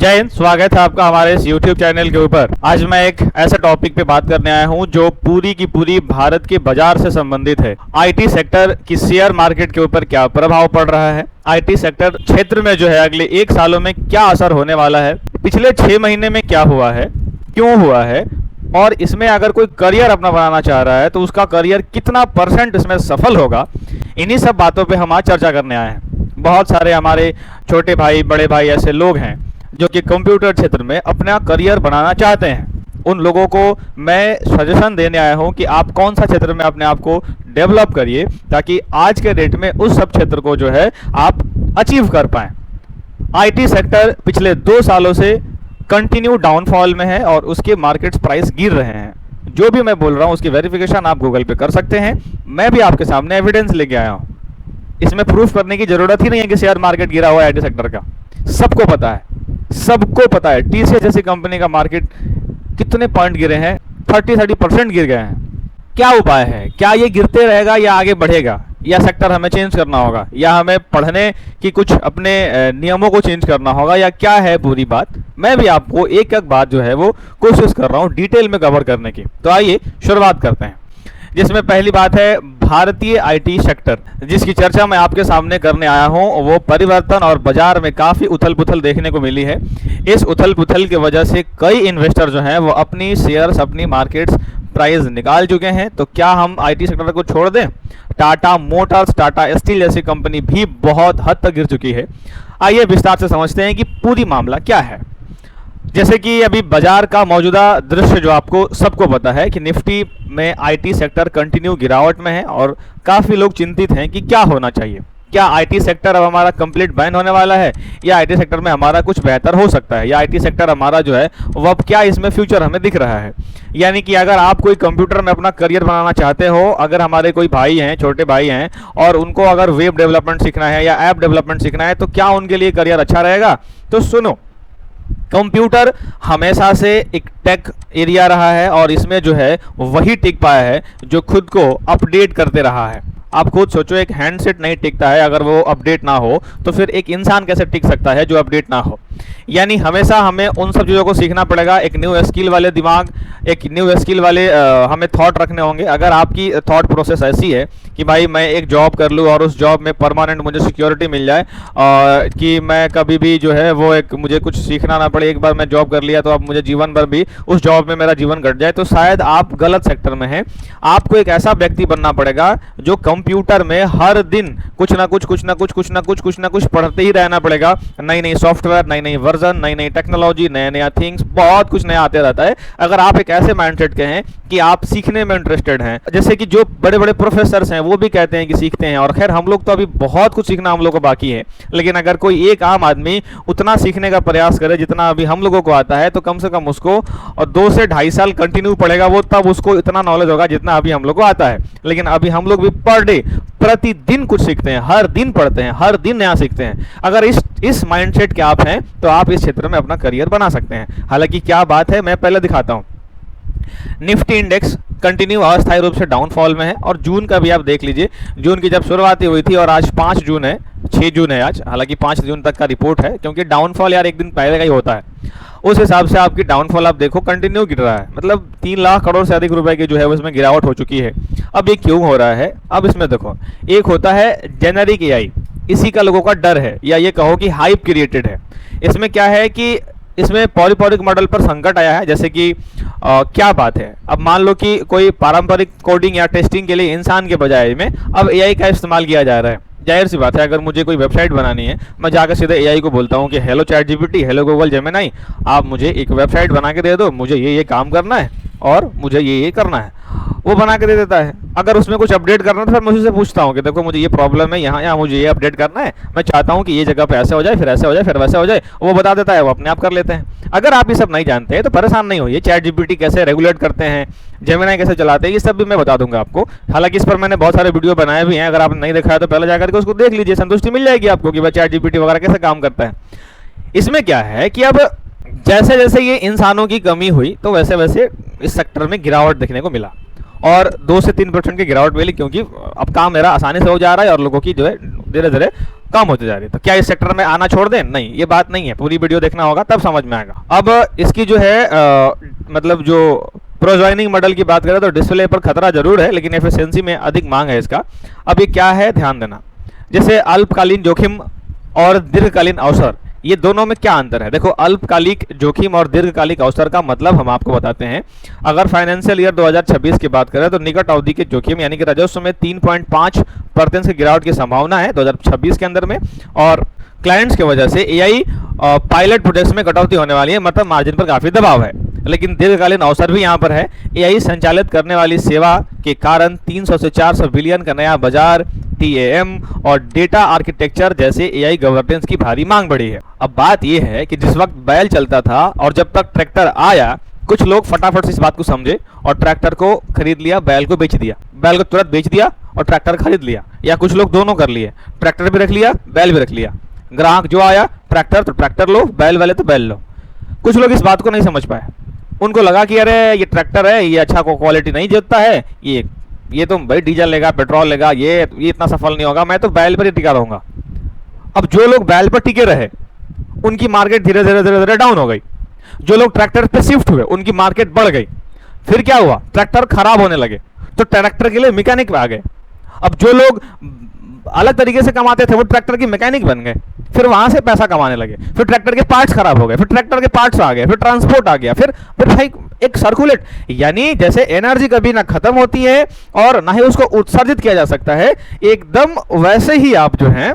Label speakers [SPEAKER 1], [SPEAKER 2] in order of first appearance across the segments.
[SPEAKER 1] जय हिंद। स्वागत है आपका हमारे इस YouTube चैनल के ऊपर। आज मैं एक ऐसे टॉपिक पे बात करने आया हूं जो पूरी की पूरी भारत के बाजार से संबंधित है। आईटी सेक्टर की शेयर मार्केट के ऊपर क्या प्रभाव पड़ रहा है, आईटी सेक्टर क्षेत्र में जो है अगले 1 सालों में क्या असर होने वाला है, पिछले 6 महीने में क्या हुआ है, क्यों हुआ है, और इसमें अगर कोई करियर अपना बनाना चाह रहा है तो उसका करियर कितना % इसमें सफल होगा। इन्हीं सब बातों पे हम आज चर्चा करने आए हैं। बहुत सारे हमारे छोटे भाई बड़े भाई ऐसे लोग हैं जो कि कंप्यूटर क्षेत्र में अपना करियर बनाना चाहते हैं। उन लोगों को मैं सजेशन देने आया हूं कि आप कौन सा क्षेत्र में अपने आप को डेवलप करिए ताकि आज के डेट में उस सब क्षेत्र को जो है आप अचीव कर पाएं। आईटी सेक्टर पिछले 2 सालों से कंटिन्यू डाउनफॉल में है और उसके मार्केट प्राइस गिर रहे हैं। जो भी मैं बोल रहा हूं उसकी वेरिफिकेशन आप गूगल पे कर सकते हैं। मैं भी आपके सामने एविडेंस लेके आया हूं। इसमें प्रूफ करने की जरूरत ही नहीं है कि शेयर मार्केट गिरा हुआ है आईटी सेक्टर का। सबको पता है, सबको पता है टीसीएस जैसी कंपनी का मार्केट कितने पॉइंट गिरे हैं, 30% गिर गए हैं। क्या उपाय है? क्या ये गिरते रहेगा या आगे बढ़ेगा, या सेक्टर हमें चेंज करना होगा, या हमें पढ़ने की कुछ अपने नियमों को चेंज करना होगा, या क्या है पूरी बात? मैं भी आपको एक एक बात जो है वो कोशिश कर रहा हूँ डिटेल में कवर करने की। तो आइए शुरुआत करते हैं, जिसमें पहली बात है भारतीय आईटी सेक्टर, जिसकी चर्चा मैं आपके सामने करने आया हूं। वो परिवर्तन और बाजार में काफ़ी उथल पुथल देखने को मिली है। इस उथल पुथल की वजह से कई इन्वेस्टर जो हैं वो अपनी शेयर्स, अपनी मार्केट्स प्राइस निकाल चुके हैं। तो क्या हम आईटी सेक्टर को छोड़ दें? टाटा मोटर्स, टाटा स्टील जैसी कंपनी भी बहुत हद तक गिर चुकी है। आइए विस्तार से समझते हैं कि पूरी मामला क्या है। जैसे कि अभी बाजार का मौजूदा दृश्य जो आपको सबको पता है कि निफ्टी में आईटी सेक्टर कंटिन्यू गिरावट में है और काफ़ी लोग चिंतित हैं कि क्या होना चाहिए। क्या आईटी सेक्टर अब हमारा कंप्लीट बैन होने वाला है, या आईटी सेक्टर में हमारा कुछ बेहतर हो सकता है, या आईटी सेक्टर हमारा जो है वो अब क्या इसमें फ्यूचर हमें दिख रहा है। यानी कि अगर आप कोई कंप्यूटर में अपना करियर बनाना चाहते हो, अगर हमारे कोई भाई हैं, छोटे भाई हैं, और उनको अगर वेब डेवलपमेंट सीखना है या ऐप डेवलपमेंट सीखना है, तो क्या उनके लिए करियर अच्छा रहेगा? तो सुनो, कंप्यूटर हमेशा से एक टेक एरिया रहा है और इसमें जो है वही टिक पाया है जो खुद को अपडेट करते रहा है। आप खुद सोचो, एक हैंडसेट नहीं टिकता है अगर वो अपडेट ना हो, तो फिर एक इंसान कैसे टिक सकता है जो अपडेट ना हो? यानी हमेशा हमें उन सब चीज़ों को सीखना पड़ेगा। एक न्यू स्किल वाले दिमाग, एक न्यू स्किल वाले हमें थॉट रखने होंगे। अगर आपकी थॉट प्रोसेस ऐसी है कि भाई मैं एक जॉब कर लूँ और उस जॉब में परमानेंट मुझे सिक्योरिटी मिल जाए, और कि मैं कभी भी जो है वो एक मुझे कुछ सीखना ना पड़े, एक बार मैं जॉब कर लिया तो अब मुझे जीवन भर भी उस जॉब में मेरा जीवन कट जाए, तो शायद आप गलत सेक्टर में हैं। आपको एक ऐसा व्यक्ति बनना पड़ेगा जो कंप्यूटर में हर दिन कुछ ना कुछ पढ़ते ही रहना पड़ेगा। नई नई सॉफ्टवेयर, नई नई वर्जन, नई नई टेक्नोलॉजी, नया नया थिंग्स, बहुत कुछ नया आते रहता है। अगर आप एक ऐसे माइंडसेट के हैं कि आप सीखने में इंटरेस्टेड हैं, जैसे कि जो बड़े बड़े प्रोफेसर्स हैं वो भी कहते हैं कि सीखते हैं, और खैर हम लोग तो अभी बहुत कुछ सीखना हम लोग को बाकी है, लेकिन अगर कोई एक आम आदमी उतना सीखने का प्रयास करे जितना अभी हम लोगों को आता है, तो कम से कम उसको और 2 से 2.5 साल कंटिन्यू पढ़ेगा वो, तब उसको इतना नॉलेज होगा जितना अभी हम लोग को आता है। लेकिन अभी हम लोग भी पर डे, प्रतिदिन कुछ सीखते हैं, हर दिन पढ़ते हैं, हर दिन नया सीखते हैं। अगर इस माइंडसेट के आप हैं तो आप इस क्षेत्र में अपना करियर बना सकते हैं। हालांकि क्या बात है मैं पहले दिखाता हूं। निफ्टी इंडेक्स कंटिन्यू अस्थायी रूप से डाउनफॉल में है, और जून का भी आप देख लीजिए। जून की जब शुरुआत हुई थी और आज 5 जून है, 6 जून है आज, हालांकि 5 जून तक का रिपोर्ट है, क्योंकि डाउनफॉल यार एक दिन पहले का ही होता है। उस हिसाब से आपकी डाउनफॉल आप देखो कंटिन्यू गिर रहा है, मतलब 3 लाख करोड़ से अधिक रुपए की जो है उसमें गिरावट हो चुकी है। अब ये क्यों हो रहा है? अब इसमें देखो, एक होता है जेनेरिक एआई, इसी का लोगों का डर है, या ये कहो कि हाइप क्रिएटेड है। इसमें क्या है कि इसमें पॉलीपॉडिक मॉडल पर संकट आया है। जैसे कि क्या बात है, अब मान लो कि कोई पारंपरिक कोडिंग या टेस्टिंग के लिए इंसान के बजाय में अब एआई का इस्तेमाल किया जा रहा है। जाहिर सी बात है, अगर मुझे कोई वेबसाइट बनानी है, मैं जाकर सीधे एआई को बोलता हूँ कि hello chat GPT, hello Google Gemini, आप मुझे एक वेबसाइट बना के दे दो, मुझे ये काम करना है और मुझे ये करना है, वो बना के दे देता है। अगर उसमें कुछ अपडेट करना है तो फिर मैं उससे पूछता हूँ कि देखो मुझे ये प्रॉब्लम है, यहाँ मुझे ये अपडेट करना है, मैं चाहता हूँ कि ये जगह पे ऐसे हो जाए, फिर ऐसे हो जाए, फिर वैसे हो जाए, वो बता देता है, वो अपने आप कर लेते हैं। अगर आप ये सब नहीं जानते हैं तो परेशान नहीं होइए, चैट जीपीटी कैसे रेगुलेट करते हैं, जेमिनी कैसे चलाते हैं, ये सब भी मैं बता दूंगा आपको। हालांकि इस पर मैंने बहुत सारे वीडियो बनाए भी हैं, अगर आपने नहीं देखा है तो पहले जाकर के उसको देख लीजिए, संतुष्टि मिल जाएगी आपको कि भाई चैट जीपीटी वगैरह कैसे काम करता है। इसमें क्या है कि अब जैसे जैसे ये इंसानों की कमी हुई तो वैसे वैसे इस सेक्टर में गिरावट देखने को मिला, और 2 से 3% की गिरावट मिली, क्योंकि अब काम मेरा आसानी से हो जा रहा है और लोगों की जो है धीरे धीरे कम होती जा रही है। तो क्या इस सेक्टर में आना छोड़ दें? नहीं, ये बात नहीं है, पूरी वीडियो देखना होगा तब समझ में आएगा। अब इसकी जो है मतलब जो प्रो ज्वाइनिंग मॉडल की बात करें तो डिस्प्ले पर खतरा जरूर है, लेकिन एफिशिएंसी में अधिक मांग है इसका। अब ये क्या है, ध्यान देना। जैसे अल्पकालीन जोखिम और दीर्घकालीन अवसर, ये दोनों में क्या अंतर है? देखो, अल्पकालिक जोखिम और दीर्घकालिक अवसर का मतलब हम आपको बताते हैं। अगर फाइनेंशियल ईयर 2026 की बात करें तो निकट अवधि के जोखिम यानी कि राजस्व में 3.5% की गिरावट की संभावना है 2026 के अंदर में, और क्लाइंट्स की वजह से एआई पायलट प्रोजेक्ट्स में कटौती होने वाली है, मतलब मार्जिन पर काफी दबाव है। लेकिन दीर्घकालीन अवसर भी यहाँ पर है। एआई संचालित करने वाली सेवा के कारण 300 से 400 बिलियन का नया बाजार, टीएएम और डेटा आर्किटेक्चर जैसे एआई गवर्नेंस की भारी मांग बढ़ी है। अब बात यह है कि जिस वक्त बैल चलता था और जब तक ट्रैक्टर आया, कुछ लोग फटाफट से इस बात को समझे और ट्रैक्टर को खरीद लिया, बैल को बेच दिया। बैल को तुरंत बेच दिया और ट्रैक्टर खरीद लिया, या कुछ लोग दोनों कर लिए, ट्रैक्टर भी रख लिया, बैल भी रख लिया। ग्राहक जो आया, ट्रैक्टर तो ट्रैक्टर लो, बैल वाले तो बैल लो। कुछ लोग इस बात को नहीं समझ पाए। उनको लगा कि अरे ये ट्रैक्टर है, ये अच्छा क्वालिटी नहीं जोतता है, ये तो भाई डीजल लेगा, पेट्रोल लेगा, ये इतना सफल नहीं होगा, मैं तो बैल पर ही टिका रहूंगा। अब जो लोग बैल पर टिके रहे उनकी मार्केट धीरे धीरे डाउन हो गई। जो लोग ट्रैक्टर पे शिफ्ट हुए उनकी मार्केट बढ़ गई। फिर क्या हुआ, ट्रैक्टर खराब होने लगे तो ट्रैक्टर के लिए मैकेनिक आ गए। अब जो लोग अलग तरीके से कमाते थे वो ट्रैक्टर की मैकेनिक बन गए, फिर वहां से पैसा कमाने लगे। फिर ट्रैक्टर के पार्ट्स खराब हो गए, फिर ट्रैक्टर के पार्ट्स आ गए, फिर ट्रांसपोर्ट आ गया, फिर भाई एक सर्कुलेट, यानी जैसे एनर्जी कभी ना खत्म होती है और ना ही उसको उत्सर्जित किया जा सकता है, एकदम वैसे ही आप जो है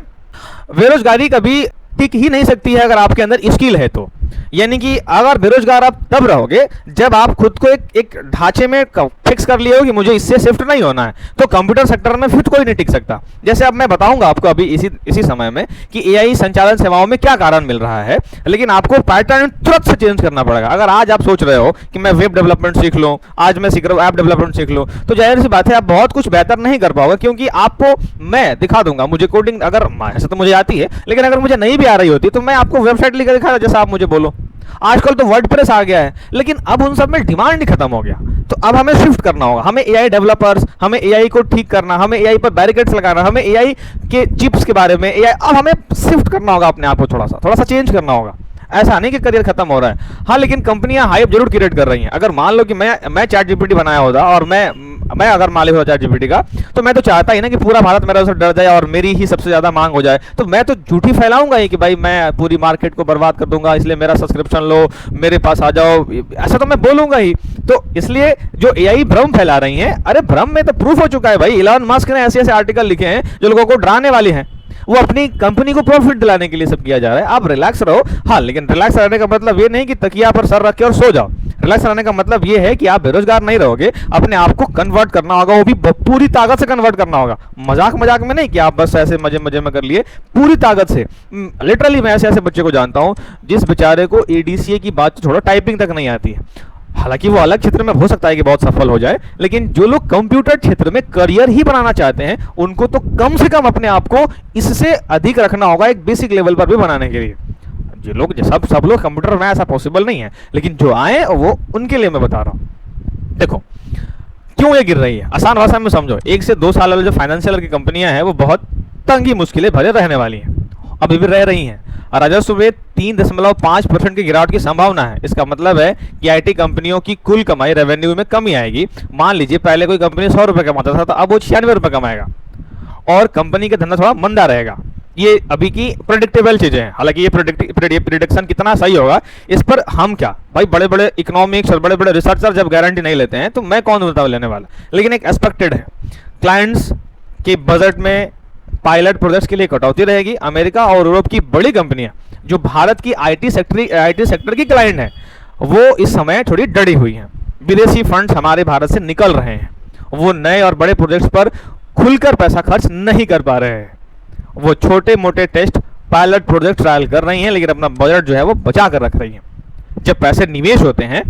[SPEAKER 1] बेरोजगारी कभी टिक ही नहीं सकती है अगर आपके अंदर स्किल है तो। यानी कि अगर बेरोजगार आप तब रहोगे जब आप खुद को एक ढांचे में फिक्स कर लिए हो कि मुझे इससे शिफ्ट नहीं होना है, तो कंप्यूटर सेक्टर में फिर कोई नहीं टिक सकता। जैसे अब मैं बताऊंगा आपको अभी इसी समय में कि एआई संचालन सेवाओं में क्या कारण मिल रहा है, लेकिन आपको पैटर्न तुरंत से चेंज करना पड़ेगा। अगर आज आप सोच रहे हो कि मैं वेब डेवलपमेंट सीख लूं, आज मैं सीख रहा हूं ऐप डेवलपमेंट सीख लूं, तो जाहिर सी बात है आप बहुत कुछ बेहतर नहीं कर पाओगे, क्योंकि आपको मैं दिखा दूंगा। मुझे कोडिंग अगर ऐसे तो मुझे आती है, लेकिन अगर मुझे नहीं भी आ रही होती तो मैं आपको वेबसाइट लिखकर दिखा, जैसा आप मुझे बोलो। आजकल तो वर्डप्रेस आ गया है, लेकिन अब उन सब में डिमांड ही खत्म हो गया। तो अब हमें शिफ्ट करना होगा, हमें एआई डेवलपर्स, हमें एआई को ठीक करना, हमें एआई पर बैरिकेड्स लगाना, हमें एआई के चिप्स के बारे में एआई, अब हमें शिफ्ट करना होगा अपने आप को, थोड़ा सा चेंज करना होगा। ऐसा नहीं कि करियर खत्म हो रहा है। हाँ, लेकिन कंपनियां हाइप जरूर क्रिएट कर रही हैं। अगर मान लो कि मैं चैट जीपीटी बनाया होता और मैं अगर मालिक होता चैट जीपीटी का, तो मैं तो चाहता ही ना कि पूरा भारत मेरे से डर जाए और मेरी ही सबसे ज्यादा मांग हो जाए। तो मैं तो झूठी फैलाऊंगा ही कि भाई मैं पूरी मार्केट को बर्बाद कर दूंगा, इसलिए मेरा सब्सक्रिप्शन लो, मेरे पास आ जाओ, ऐसा तो मैं बोलूंगा ही। तो इसलिए जो एआई भ्रम फैला रही है, अरे भ्रम में तो प्रूफ हो चुका है भाई। इलॉन मस्क ने ऐसे ऐसे आर्टिकल लिखे हैं जो लोगों को डराने वाले हैं। वो अपनी कंपनी को प्रॉफिट दिलाने के लिए सब किया जा रहा है। आप रिलैक्स रहो। हाँ, लेकिन रिलैक्स रहने का मतलब ये नहीं कि तकिया पर सर रख के और सो जाओ। रिलैक्स रहने का मतलब ये है कि आप बेरोजगार नहीं रहोगे, अपने आप को कन्वर्ट करना होगा, वो भी पूरी ताकत से कन्वर्ट करना होगा। मजाक मजाक में नहीं कि आप बस ऐसे मजे मजे में कर लिए, पूरी ताकत से। लिटरली मैं ऐसे ऐसे बच्चे को जानता हूं जिस बेचारे को एडीसीए की बात छोड़ो, टाइपिंग तक नहीं आती है। हालांकि वो अलग क्षेत्र में हो सकता है कि बहुत सफल हो जाए, लेकिन जो लोग कंप्यूटर क्षेत्र में करियर ही बनाना चाहते हैं उनको तो कम से कम अपने आप को इससे अधिक रखना होगा, एक बेसिक लेवल पर भी बनाने के लिए। जो लोग सब लोग कंप्यूटर में, ऐसा पॉसिबल नहीं है, लेकिन जो आए वो उनके लिए मैं बता रहा हूं। देखो क्यों ये गिर रही है, आसान भाषा में समझो। 1 से 2 साल वाले जो फाइनेंशियल की कंपनियां हैं वो बहुत तंगी मुश्किलें भरे रहने वाली हैं, अभी भी रह रही हैं। राजस्व में 3.5% की गिरावट की संभावना है। इसका मतलब है कि आईटी कंपनियों की कुल कमाई, रेवेन्यू में कमी आएगी। मान लीजिए पहले कोई कंपनी 100 रुपए कमाता था, तो अब वो 96 रुपए कमाएगा और कंपनी का धंधा थोड़ा मंदा रहेगा। ये अभी की प्रेडिक्टेबल चीजें हैं। हालांकि ये प्रेडिक्शन कितना सही होगा इस पर हम क्या भाई, बड़े बड़े इकोनॉमिक्स और बड़े बड़े रिसर्चर जब गारंटी नहीं लेते हैं तो मैं कौन बताओ लेने वाला। लेकिन एक एक्सपेक्टेड है, क्लाइंट्स के बजट में पायलट प्रोजेक्ट्स के लिए कटौती रहेगी। अमेरिका और यूरोप की बड़ी कंपनियां जो भारत की आईटी सेक्टर की क्लाइंट है, वो इस समय थोड़ी डरी हुई हैं। विदेशी फंड्स हमारे भारत से निकल रहे हैं, वो नए और बड़े प्रोजेक्ट्स पर खुलकर पैसा खर्च नहीं कर पा रहे हैं। वो छोटे मोटे टेस्ट पायलट प्रोजेक्ट ट्रायल कर रही हैं, लेकिन अपना बजट जो है वो बचा कर रख रही हैं। जब पैसे निवेश होते हैं,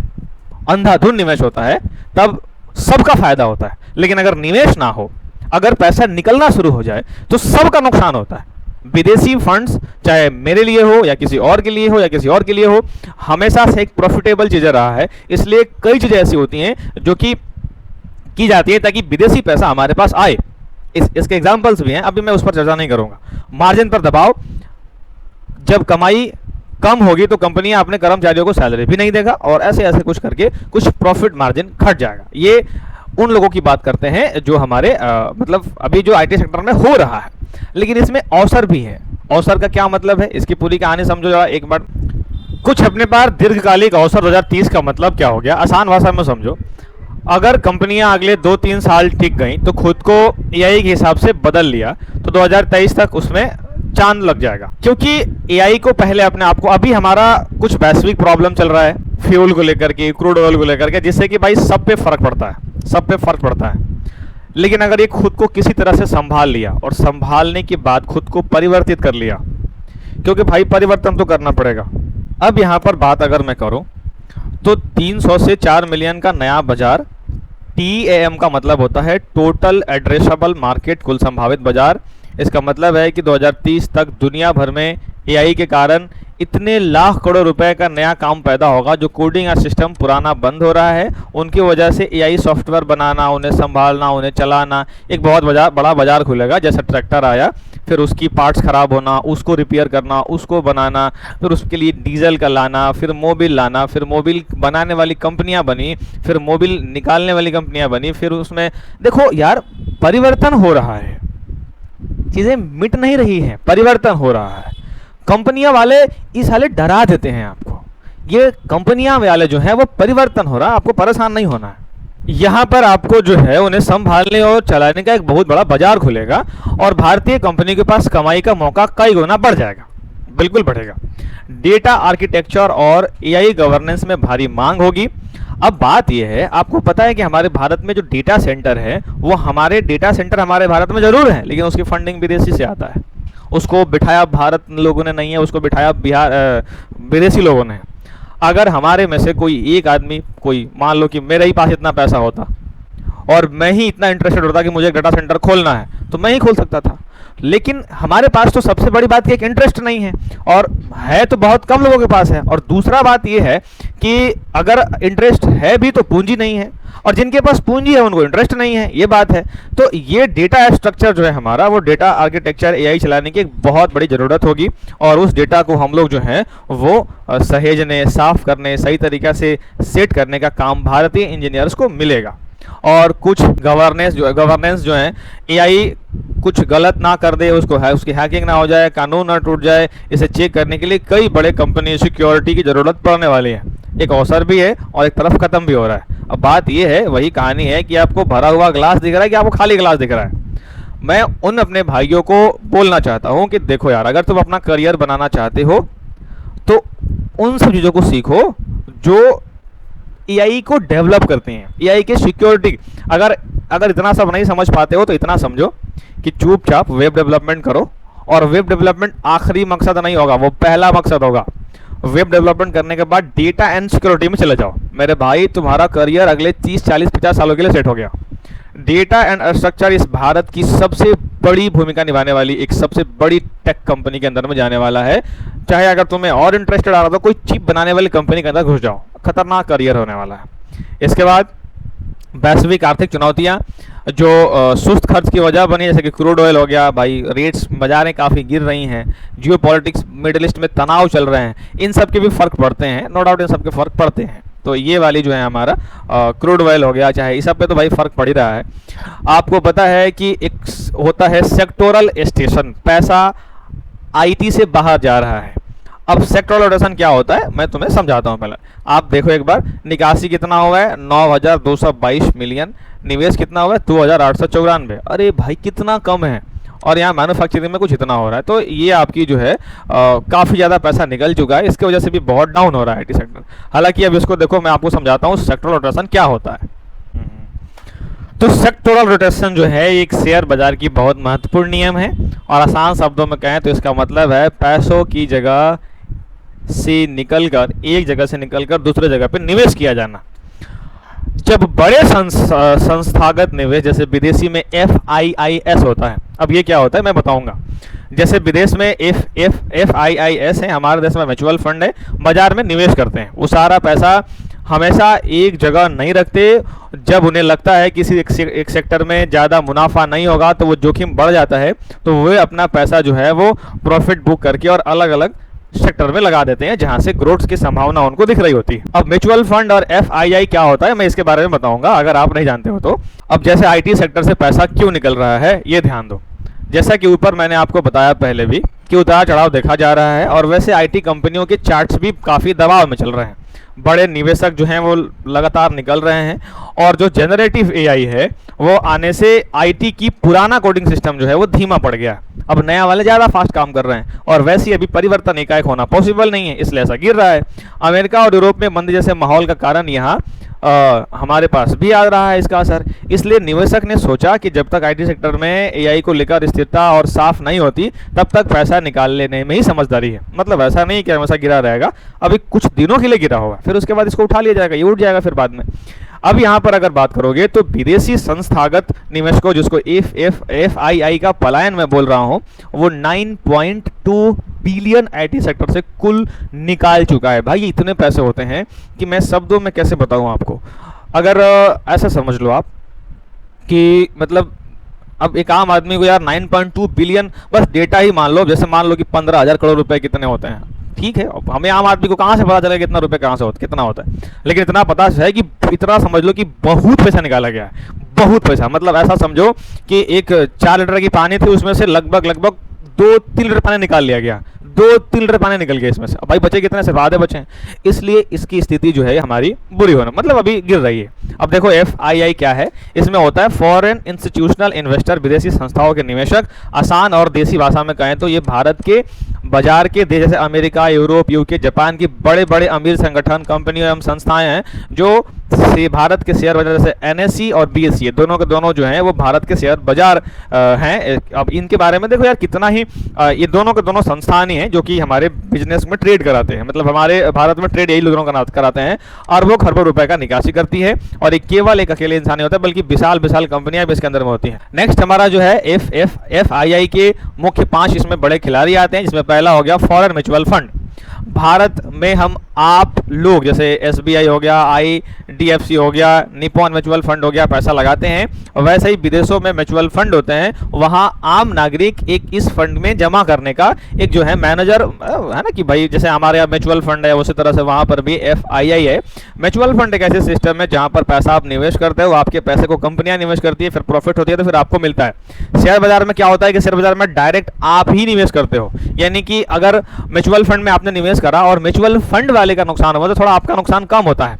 [SPEAKER 1] अंधाधुंध निवेश होता है, तब सबका फायदा होता है। लेकिन अगर निवेश ना हो, अगर पैसा निकलना शुरू हो जाए तो सबका नुकसान होता है। विदेशी फंड्स, चाहे मेरे लिए हो या किसी और के लिए हो या किसी और के लिए हो, हमेशा से एक प्रॉफिटेबल चीज रहा है। इसलिए कई चीजें ऐसी होती हैं जो कि की जाती है ताकि विदेशी पैसा हमारे पास आए। इसके एग्जाम्पल्स भी हैं, अभी मैं उस पर चर्चा नहीं करूंगा। मार्जिन पर दबाव, जब कमाई कम होगी तो कंपनियां अपने कर्मचारियों को सैलरी भी नहीं देगा और ऐसे ऐसे कुछ करके कुछ प्रॉफिट मार्जिन घट जाएगा। ये उन लोगों की बात करते हैं जो हमारे मतलब अभी जो आईटी सेक्टर में हो रहा है, लेकिन इसमें अवसर भी है। अवसर का क्या मतलब है, इसकी पूरी कहानी समझो जरा एक बार। कुछ अपने पास दीर्घकालिक अवसर 2030 का मतलब क्या हो गया, आसान भाषा में समझो। अगर कंपनियां अगले 2-3 साल टिक गई तो खुद को एआई के हिसाब से बदल लिया तो 2023 तक उसमें चांद लग जाएगा। क्योंकि एआई को पहले अपने आप को, अभी हमारा कुछ वैश्विक प्रॉब्लम चल रहा है फ्यूल को लेकर के, क्रूड ऑयल को लेकर के, जिससे कि भाई सब पे फर्क पड़ता है, सब पे फर्क पड़ता है। लेकिन अगर ये खुद को किसी तरह से संभाल लिया और संभालने के बाद खुद को परिवर्तित कर लिया, क्योंकि भाई परिवर्तन तो करना पड़ेगा। अब यहाँ पर बात अगर मैं करूँ तो 300 से 4 मिलियन का नया बाजार, TAM का मतलब होता है टोटल एड्रेसेबल मार्केट, कुल संभावित बाजार। इसका मतलब है कि 2030 तक दुनिया भर में एआई के कारण इतने लाख करोड़ रुपए का नया काम पैदा होगा। जो कोडिंग या सिस्टम पुराना बंद हो रहा है, उनकी वजह से एआई सॉफ्टवेयर बनाना, उन्हें संभालना, उन्हें चलाना, एक बहुत बड़ा बाजार खुलेगा। जैसे ट्रैक्टर आया, फिर उसकी पार्ट्स खराब होना, उसको रिपेयर करना, उसको बनाना, फिर उसके लिए डीजल का लाना, फिर मोबिल लाना, फिर मोबिल बनाने वाली कंपनियां बनी, फिर मोबिल निकालने वाली कंपनियां बनी, फिर उसमें देखो यार परिवर्तन हो रहा है, चीजें मिट नहीं रही हैं, परिवर्तन हो रहा है। कंपनियां वाले इस हाले डरा देते हैं आपको, ये कंपनियां वाले जो हैं वो परिवर्तन हो रहा है, आपको परेशान नहीं होना है। यहाँ पर आपको जो है उन्हें संभालने और चलाने का एक बहुत बड़ा बाजार खुलेगा और भारतीय कंपनी के पास कमाई का मौका कई गुना बढ़ जाएगा, बिल्कुल बढ़ेगा। डेटा आर्किटेक्चर और एआई गवर्नेंस में भारी मांग होगी। अब बात यह है, आपको पता है कि हमारे भारत में जो डेटा सेंटर है, वो हमारे डेटा सेंटर हमारे भारत में जरूर है, लेकिन उसकी फंडिंग विदेशी से आता है। उसको बिठाया भारत लोगों ने नहीं है, उसको बिठाया बिहार विदेशी लोगों ने। अगर हमारे में से कोई एक आदमी, कोई मान लो कि मेरे ही पास इतना पैसा होता और मैं ही इतना इंटरेस्टेड होता कि मुझे डाटा सेंटर खोलना है, तो मैं ही खोल सकता था। लेकिन हमारे पास तो सबसे बड़ी बात एक इंटरेस्ट नहीं है, और है तो बहुत कम लोगों के पास है। और दूसरा बात यह है कि अगर इंटरेस्ट है भी तो पूंजी नहीं है, और जिनके पास पूंजी है उनको इंटरेस्ट नहीं है, ये बात है। तो ये डेटा स्ट्रक्चर जो है हमारा, वो डेटा आर्किटेक्चर एआई चलाने की एक बहुत बड़ी ज़रूरत होगी, और उस डेटा को हम लोग जो है वो सहेजने, साफ करने, सही तरीक़ा से सेट करने का काम भारतीय इंजीनियर्स को मिलेगा। और कुछ गवर्नेंस जो है, एआई कुछ गलत ना कर दे, उसकी हैकिंग ना हो जाए, कानून ना टूट जाए, इसे चेक करने के लिए कई बड़े कंपनी सिक्योरिटी की ज़रूरत पड़ने वाली है। एक अवसर भी है और एक तरफ ख़त्म भी हो रहा है। अब बात यह है, वही कहानी है कि आपको भरा हुआ ग्लास दिख रहा है कि आपको खाली ग्लास दिख रहा है। मैं उन अपने भाइयों को बोलना चाहता हूँ कि देखो यार, अगर तुम अपना करियर बनाना चाहते हो तो उन सब चीज़ों को सीखो जो एआई को डेवलप करते हैं, एआई के सिक्योरिटी। अगर इतना सब नहीं समझ पाते हो तो इतना समझो कि चुपचाप वेब डेवलपमेंट करो, और वेब डेवलपमेंट आखिरी मकसद नहीं होगा, वो पहला मकसद होगा। वेब डेवलपमेंट करने के बाद डेटा एंड सिक्योरिटी में चले जाओ। मेरे भाई, तुम्हारा करियर अगले 30, 40, 50 सालों के लिए सेट हो गया। डेटा एंड स्ट्रक्चर इस भारत की सबसे बड़ी भूमिका निभाने वाली एक सबसे बड़ी टेक कंपनी के अंदर में जाने वाला है। चाहे अगर तुम्हें और इंटरेस्टेड आ रहा तो कोई चिप बनाने वाली कंपनी के अंदर घुस जाओ, खतरनाक करियर होने वाला है। इसके बाद वैश्विक आर्थिक चुनौतियां जो सुस्त खर्च की वजह बनी, जैसे कि क्रूड ऑयल हो गया, भाई रेट्स बाजारें काफ़ी गिर रही हैं, जियो पॉलिटिक्स, मिडिल ईस्ट में तनाव चल रहे हैं, इन सब के भी फ़र्क पड़ते हैं, नो डाउट इन सब के फ़र्क पड़ते हैं। तो ये वाली जो है हमारा क्रूड ऑयल हो गया, चाहे इस सब पे तो भाई फ़र्क पड़ ही रहा है। आपको पता है कि एक होता है सेक्टोरल स्टेशन, पैसा आईटी से बाहर जा रहा है। अब सेक्टोरल रोटेशन क्या होता है मैं तुम्हें समझाता हूँ। पहले आप देखो एक बार, निकासी कितना हुआ है 9222 मिलियन, निवेश कितना हुआ है 2894। अरे भाई कितना कम है, और यहाँ मैन्युफैक्चरिंग में कुछ इतना हो रहा है। तो ये आपकी जो है काफ़ी ज़्यादा पैसा निकल चुका है, इसकी वजह से भी बहुत डाउन हो रहा है आईटी सेक्टर। हालांकि अब इसको देखो, मैं आपको समझाता हूँ सेक्टोरल रोटेशन क्या होता है। तो सेक्टोरल रोटेशन जो है एक शेयर बाजार की बहुत महत्वपूर्ण नियम है, और आसान शब्दों में कहें तो इसका मतलब है पैसों की जगह से निकलकर, एक जगह से निकलकर दूसरे जगह पे निवेश किया जाना। जब बड़े संस्थागत निवेश, जैसे विदेशी में FIIS होता है। अब ये क्या होता है मैं बताऊंगा। जैसे विदेश में FIIS है, हमारे देश में म्यूचुअल फंड है, बाजार में निवेश करते हैं। वो सारा पैसा हमेशा एक जगह नहीं रखते। जब उन्हें लगता है किसी एक सेक्टर में ज़्यादा मुनाफा नहीं होगा तो वो जोखिम बढ़ जाता है, तो वे अपना पैसा जो है वो प्रॉफिट बुक करके और अलग अलग सेक्टर में लगा देते हैं जहां से ग्रोथ की संभावना उनको दिख रही होती है। अब म्यूचुअल फंड और एफआईआई क्या होता है मैं इसके बारे में बताऊंगा, अगर आप नहीं जानते हो तो। अब जैसे आईटी सेक्टर से पैसा क्यों निकल रहा है ये ध्यान दो। जैसा कि ऊपर मैंने आपको बताया पहले भी कि उतार चढ़ाव देखा जा रहा है, और वैसे आईटी कंपनियों के चार्ट्स भी काफ़ी दबाव में चल रहे हैं। बड़े निवेशक जो हैं वो लगातार निकल रहे हैं, और जो जनरेटिव एआई है वो आने से आईटी की पुराना कोडिंग सिस्टम जो है वो धीमा पड़ गया। अब नया वाले ज़्यादा फास्ट काम कर रहे हैं, और वैसे अभी परिवर्तन एकाएक होना पॉसिबल नहीं है, इसलिए ऐसा गिर रहा है। अमेरिका और यूरोप में मंदी जैसे माहौल का कारण यहाँ हमारे पास भी आ रहा है इसका असर। इसलिए निवेशक ने सोचा कि जब तक आईटी सेक्टर में एआई को लेकर स्थिरता और साफ नहीं होती तब तक पैसा निकाल लेने में ही समझदारी है। मतलब ऐसा नहीं कि हमेशा गिरा रहेगा, अभी कुछ दिनों के लिए गिरा होगा, फिर उसके बाद इसको उठा लिया जाएगा, ये उठ जाएगा फिर बाद में। अब यहाँ पर अगर बात करोगे तो विदेशी संस्थागत निवेशकों, जिसको एफआईआई का पलायन मैं बोल रहा हूँ, वो 9.2 बिलियन आईटी सेक्टर से कुल निकाल चुका है। भाई इतने पैसे होते हैं कि मैं शब्दों में कैसे बताऊँ आपको। अगर ऐसा समझ लो आप कि मतलब अब एक आम आदमी को यार 9.2 बिलियन बस डेटा ही मान लो, जैसे मान लो कि 15,000 करोड़ रुपए कितने होते हैं, ठीक है। अब हमें आम आदमी को कहाँ से पता चलेगा कितना रुपए कहाँ से होता कितना होता है, लेकिन इतना पता है कि इतना समझ लो कि बहुत पैसा निकाला गया है, बहुत पैसा। मतलब ऐसा समझो कि एक 4 लीटर की पानी थी, उसमें से लगभग 2-3 लीटर पानी निकाल लिया गया, 2-3 लीटर पानी निकल गया इसमें से। अब भाई बचे कितने, सिर्फ आधे बचे हैं। इसलिए इसकी स्थिति जो है हमारी बुरी होना मतलब अभी गिर रही है। अब देखो एफआईआई क्या है, इसमें होता है फॉरेन इंस्टीट्यूशनल इन्वेस्टर, विदेशी संस्थाओं के निवेशक। आसान और देसी भाषा में कहें तो ये भारत के बाजार के देश जैसे अमेरिका, यूरोप, यूके, जापान की बड़े बड़े अमीर संगठन, कंपनियां एवं संस्थाएं हैं जो भारत के शेयर बाजार जैसे एनएसई और बीएसई, दोनों के दोनों जो हैं वो भारत के शेयर बाजार हैं। अब इनके बारे में देखो यार कितना ही ये दोनों के दोनों संस्थान ही हैं जो कि हमारे बिजनेस में ट्रेड कराते हैं। मतलब हमारे भारत में ट्रेड यही लोगों कराते हैं, अरबों खरबों रुपए का निकासी करती है, और एक केवल एक अकेले इंसान नहीं होता बल्कि विशाल विशाल कंपनियां भी इसके अंदर में होती हैं। नेक्स्ट हमारा जो है एफआईआई के मुख्य 5 इसमें बड़े खिलाड़ी आते हैं, जिसमें पहला हो गया फॉरेन म्यूचुअल फंड। भारत में हम आप लोग जैसे एसबीआई हो गया, आईडीएफसी हो गया, निप्पॉन म्यूचुअल फंड हो गया, पैसा लगाते हैं। वैसे ही विदेशों में म्यूचुअल फंड होते हैं, वहां आम नागरिक एक इस फंड में जमा करने का एक जो है मैनेजर है ना, कि भाई जैसे हमारे यहाँ म्यूचुअल फंड है उसी तरह से वहां पर भी एफआईआई है। म्यूचुअल फंड एक ऐसे सिस्टम है जहां पर पैसा आप निवेश करते हो, आपके पैसे को कंपनियां निवेश करती है, फिर प्रॉफिट होती है तो फिर आपको मिलता है। शेयर बाजार में क्या होता है कि शेयर बाजार में डायरेक्ट आप ही निवेश करते हो, यानी कि अगर म्यूचुअल फंड में आपने निवेश करा और म्यूचुअल फंड वाले का नुकसान हुआ तो थोड़ा आपका नुकसान कम होता है,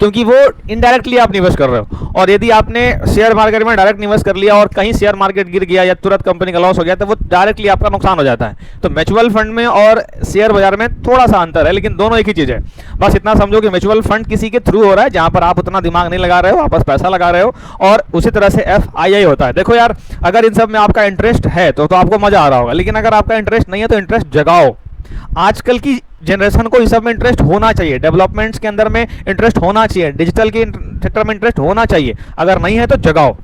[SPEAKER 1] क्योंकि वो इनडायरेक्टली आप निवेश कर रहे हो। और यदि आपने शेयर मार्केट में डायरेक्ट निवेश कर लिया और कहीं शेयर मार्केट गिर गया या तुरंत कंपनी का लॉस हो गया तो वो डायरेक्टली आपका नुकसान हो जाता है। तो म्यूचुअल फंड में और शेयर बाजार में थोड़ा सा अंतर है, लेकिन दोनों एक ही चीज है। बस इतना समझो कि म्यूचुअल फंड किसी के थ्रू हो रहा है जहां पर आप उतना दिमाग नहीं लगा रहे हो, आप बस पैसा लगा रहे हो, और उसी तरह से एफआईआई होता है। देखो यार अगर इन सब में आपका इंटरेस्ट है तो आपको मजा आ रहा होगा, लेकिन अगर आपका इंटरेस्ट नहीं है तो इंटरेस्ट जगाओ। आजकल की जनरेशन को इस सब में इंटरेस्ट होना चाहिए, डेवलपमेंट्स के अंदर में इंटरेस्ट होना चाहिए, डिजिटल के सेक्टर में इंटरेस्ट होना चाहिए। अगर नहीं है तो जगाओ।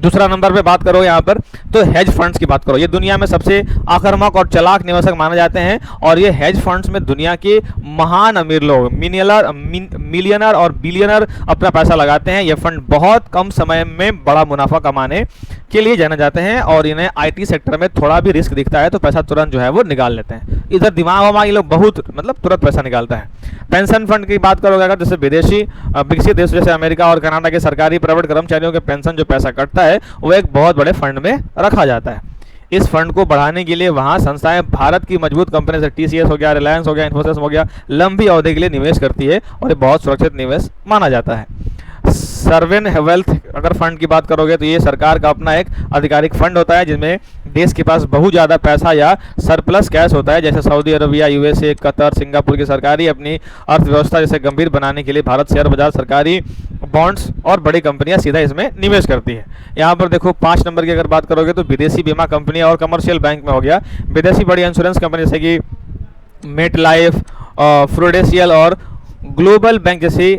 [SPEAKER 1] दूसरा नंबर पे बात करो यहाँ पर तो हेज फंड्स की बात करो। ये दुनिया में सबसे आक्रामक और चालाक निवेशक माने जाते हैं, और ये हेज फंड्स में दुनिया के महान अमीर लोग मिलियनर और बिलियनर अपना पैसा लगाते हैं। ये फंड बहुत कम समय में बड़ा मुनाफा कमाने के लिए जाने जाते हैं, और इन्हें आईटी सेक्टर में थोड़ा भी रिस्क दिखता है तो पैसा तुरंत जो है वो निकाल लेते हैं। इधर दिमाग वमाग ये लोग बहुत मतलब तुरंत पैसा निकालता है। पेंशन फंड की बात करोगे अगर, जैसे विदेशी विकसित देश जैसे अमेरिका और कनाडा के सरकारी प्राइवेट कर्मचारियों के पेंशन जो पैसा कटता है वो एक बहुत बड़े फंड में रखा जाता है। इस फंड को बढ़ाने के लिए वहां संस्थाएं भारत की मजबूत कंपनी से टीसीएस हो गया, रिलायंस हो गया, इन्फोसिस हो गया, लंबी अवधि के लिए निवेश करती है, और ये बहुत सुरक्षित निवेश माना जाता है। सर्वेन वेल्थ अगर फंड की बात करोगे तो ये सरकार का अपना एक आधिकारिक फंड होता है, जिसमें देश के पास बहुत ज़्यादा पैसा या सरप्लस कैश होता है, जैसे Saudi Arabia, USA, Qatar, Singapore की सरकारी अपनी अर्थव्यवस्था जैसे गंभीर बनाने के लिए भारत शेयर बाजार, सरकारी बॉन्ड्स और बड़ी कंपनियां सीधा इसमें निवेश करती है। यहाँ पर देखो 5 नंबर की अगर बात करोगे तो विदेशी बीमा कंपनियां और कमर्शियल बैंक में हो गया, विदेशी बड़ी इंश्योरेंस कंपनी जैसे कि मेट लाइफ, प्रूडेंशियल और ग्लोबल बैंक जैसी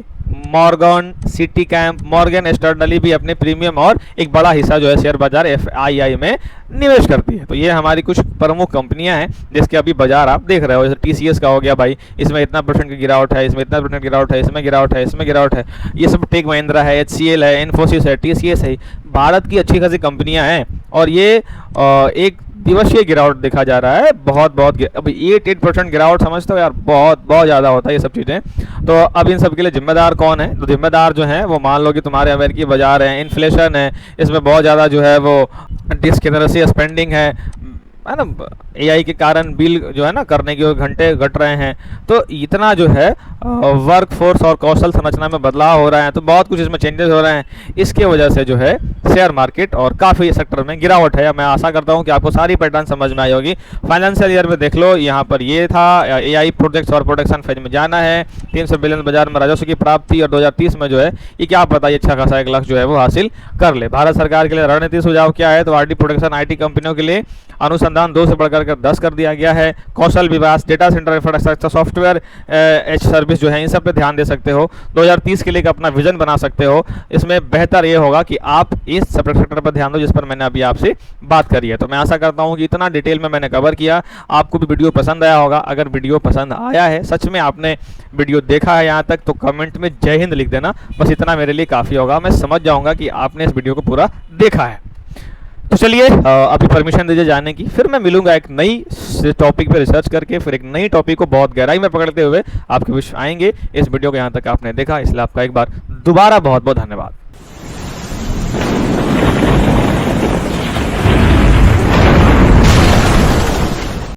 [SPEAKER 1] Morgan city camp, Morgan Stanley भी अपने प्रीमियम और एक बड़ा हिस्सा जो है शेयर बाजार FII में निवेश करती है। तो ये हमारी कुछ प्रमुख कंपनियां हैं जिसके अभी बाजार आप देख रहे हो। जैसे TCS का हो गया भाई, इसमें इतना % की गिरावट है, इसमें इतना % गिरावट है, इसमें गिरावट है, इसमें गिरावट है। ये सब टेक महिंद्रा है, HCL है, इन्फोसिस है, TCS है, भारत की अच्छी खासी कंपनियां हैं और ये एक दिवसीय गिरावट देखा जा रहा है। बहुत अब 8% गिरावट समझते हो यार, बहुत ज़्यादा होता है ये सब चीज़ें। तो अब इन सब के लिए जिम्मेदार कौन है? तो जिम्मेदार जो है वो मान लो कि तुम्हारे अमेरिकी बाजार है, इन्फ्लेशन है, इसमें बहुत ज़्यादा जो है वो डिस्क्रिशनरी स्पेंडिंग है ना, AI के कारण बिल जो है ना करने के घंटे घट रहे हैं। तो इतना जो है वर्क फोर्स और कौशल संरचना में बदलाव हो रहा है, तो बहुत कुछ इसमें चेंजेस हो रहे हैं। इसके वजह से जो है शेयर मार्केट और काफ़ी सेक्टर में गिरावट है। मैं आशा करता हूं कि आपको सारी पैटर्न समझ में आई होगी। फाइनेंशियल ईयर में देख लो, यहाँ पर ये था AI प्रोजेक्ट्स और प्रोडक्शन फेज में जाना है, 300 बिलियन बाजार में राजस्व की प्राप्ति, और 2030 में जो है ये क्या पता ये अच्छा खासा 1 लाख जो है वो हासिल कर ले। भारत सरकार के लिए रणनीति सुझाव क्या है? तो RD प्रोडक्शन IT कंपनियों के लिए अनुसंधान 2 से बढ़कर 10 कर दिया गया है। कौशल विकास, data centre infrastructure, software as service जो है, इन सब पे ध्यान दे सकते हो। 2030 के लिए अपना विजन बना सकते हो। इसमें बेहतर ये होगा कि आप इस सेक्टर पर ध्यान दो जिस पर मैंने अभी आपसे बात करी है। तो मैं आशा करता हूँ कि इतना डिटेल में मैंने कवर किया, आपको भी वीडियो पसंद आया होगा। अगर वीडियो पसंद आया है, सच में आपने वीडियो देखा है यहाँ तक, तो कमेंट में जय हिंद लिख देना, बस इतना मेरे लिए काफ़ी होगा। मैं समझ जाऊँगा कि आपने इस वीडियो को पूरा देखा है। तो चलिए अभी परमिशन दीजिए जाने की, फिर मैं मिलूंगा एक नई टॉपिक पे रिसर्च करके, फिर एक नई टॉपिक को बहुत गहराई में पकड़ते हुए आपके बीच आएंगे। इस वीडियो को यहाँ तक आपने देखा, इसलिए आपका एक बार दोबारा बहुत बहुत धन्यवाद।